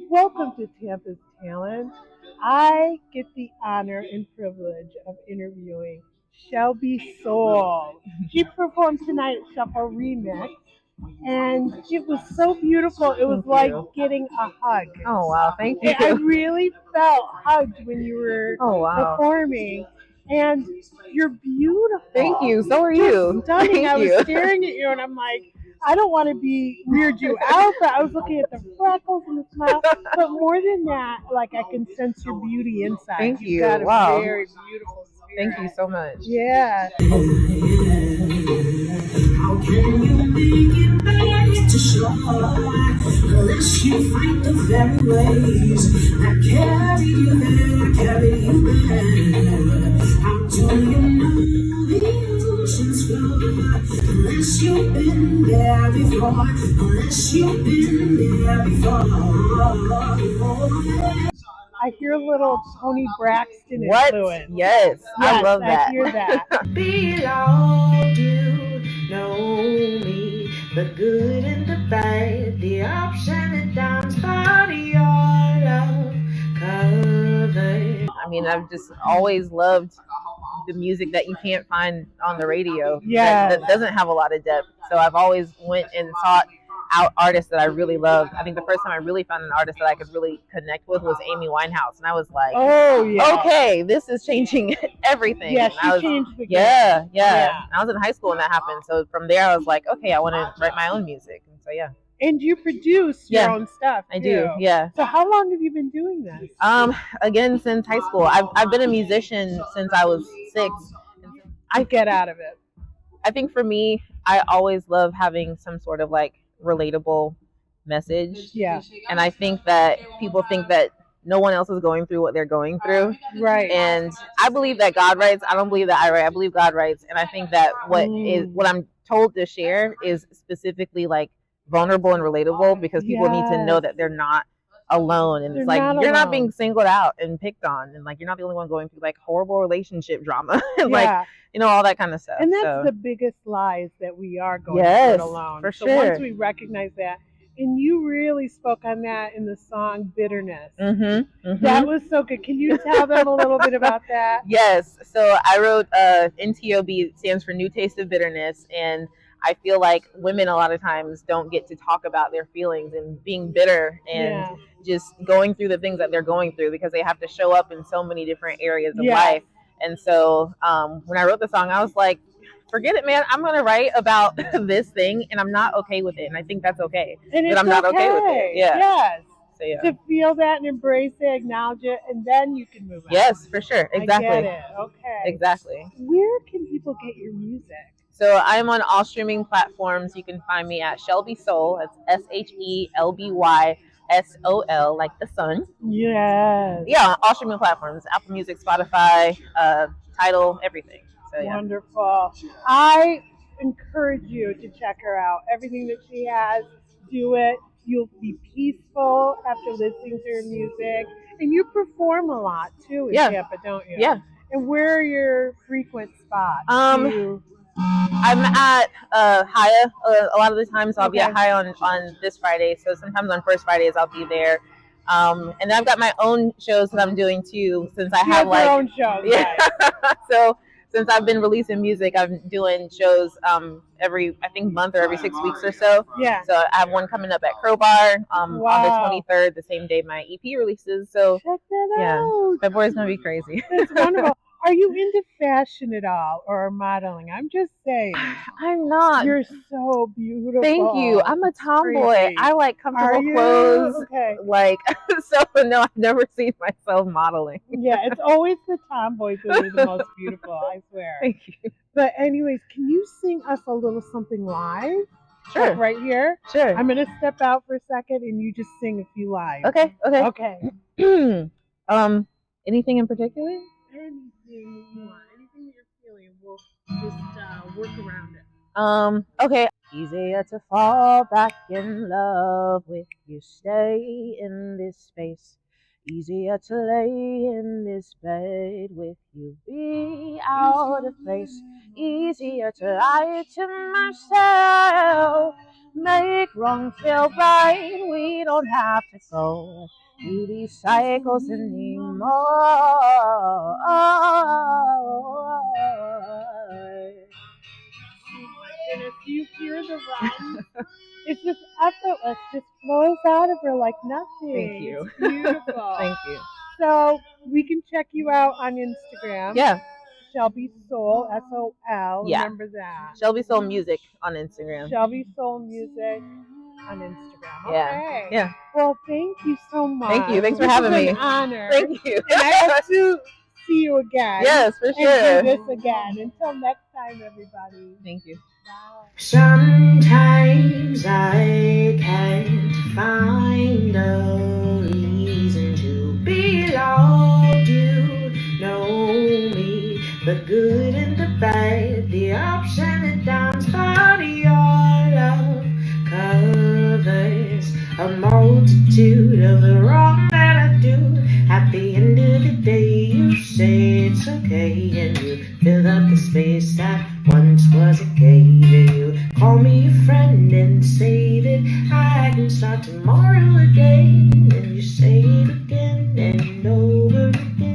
Welcome to Tampa's Talent. I get the honor and privilege of interviewing Shelby Soul. She performed tonight at Shuffle Remix, and it was so beautiful. It was Thank like you. getting a hug. Oh wow, thank you. I really felt hugged when you were Oh wow. performing, and you're beautiful. Thank you. So are Just you. stunning. Thank I was you. staring at you, and I'm like, I don't want to be weird you out, but I was looking at the freckles and the smile. But more than that, like I can sense your beauty inside. Thank You've you. got a Wow. very beautiful spirit. Thank you so much. Yeah. How can you make it better to show unless you find the very ways that carry you there, carry you there? How do you know the ocean's flow unless you've been there before? Unless you've been there before. I hear a little Tony Braxton What? influence. Yes, I love that. I hear that. Belong you know me, the good and the bad, the ups and the downs, but your love covered. I mean, I've just always loved the music that you can't find on the radio. Yes. That doesn't have a lot of depth. So I've always went and sought out artists that I really loved. I think the first time I really found an artist that I could really connect with was Amy Winehouse, and I was like, oh yeah, okay, this is changing everything. Yeah, And I was, changed the game. yeah. And I was in high school when that happened. So from there, I was like, okay, I want to write my own music. And so yeah. And you produce your own stuff. I do, yeah. So how long have you been doing this? Again, since high school. I've been a musician since I was 6. I get out of it. I think for me, I always love having some sort of like relatable message. Yeah. And I think that people think that no one else is going through what they're going through. Right. And I believe that God writes. I don't believe that I write. I believe God writes. And I think that what I'm told to share is specifically like vulnerable and relatable, because people need to know that they're not alone, and it's like you're not being singled out and picked on, and like you're not the only one going through like horrible relationship drama and like all that kind of stuff. And that's the biggest lies, that we are going through it alone. For so sure. Once we recognize that, and you really spoke on that in the song Bitterness. That was so good. Can you tell them a little bit about that? Yes. So I wrote NTOB, stands for New Taste of Bitterness, and I feel like women a lot of times don't get to talk about their feelings and being bitter and just going through the things that they're going through, because they have to show up in so many different areas of life. And so when I wrote the song, I was like, forget it, man. I'm going to write about this thing, and I'm not okay with it. And I think that's okay. And I'm not okay with it. Yeah. Yes. So, yeah. To feel that and embrace it, acknowledge it, and then you can move on. Yes, for sure. Exactly. I get it. Okay. Exactly. Where can people get your music? So I'm on all streaming platforms. You can find me at Shelby Soul. That's SHELBYSOL, like the sun. Yes. Yeah, on all streaming platforms: Apple Music, Spotify, Tidal, everything. So yeah. Wonderful. I encourage you to check her out. Everything that she has, do it. You'll be peaceful after listening to her music, and you perform a lot too in Tampa, don't you? Yeah. And where are your frequent spots? I'm at Haya a lot of the times. So I'll be at Haya on this Friday. So sometimes on first Fridays I'll be there. And then I've got my own shows that I'm doing too, since I have like own shows. Yeah. So since I've been releasing music, I'm doing shows every, I think, month or every 6 weeks or so. Yeah. So I have one coming up at Crowbar on the 23rd, the same day my EP releases. So check that out. February's gonna be crazy. That's wonderful. Are you into fashion at all, or modeling? I'm just saying. I'm not. You're so beautiful. Thank you. I'm a tomboy. I like comfortable clothes. Okay. Like, so no, I've never seen myself modeling. Yeah, it's always the tomboys that are the most beautiful, I swear. Thank you. But anyways, can you sing us a little something live? Sure. Like right here? Sure. I'm going to step out for a second and you just sing a few lines. Okay. Okay. Anything in particular? Anything you want, anything that you're feeling, we'll just work around it. Okay. Easier to fall back in love with you. Stay in this space. Easier to lay in this bed with you. Be out of place. Easier to lie to myself make wrong feel right. We don't have to go through these cycles anymore. And if you hear the run, it's just effortless, just flows out of her like nothing. Thank you. It's beautiful. Thank you. So we can check you out on Instagram. Yeah. Shelby Soul, SOL. Yeah. Remember that. Shelby Soul Music on Instagram. Shelby Soul Music on Instagram. Okay. Yeah. Yeah. Well, thank you so much. Thank you. Thanks for having me. It's an honor. Thank you. And I hope to see you again. Yes, for sure. And do this again. Until next time, everybody. Thank you. Bye. Sometimes I can't find a reason to belong. You know me, the good and the bad, the ups and the downs, but your love covers a multitude of the wrong that I do. At the end of the day, you say it's okay, and you fill up the space that once was a cave. You call me a friend and say that I can start tomorrow again, and you say it again and over again.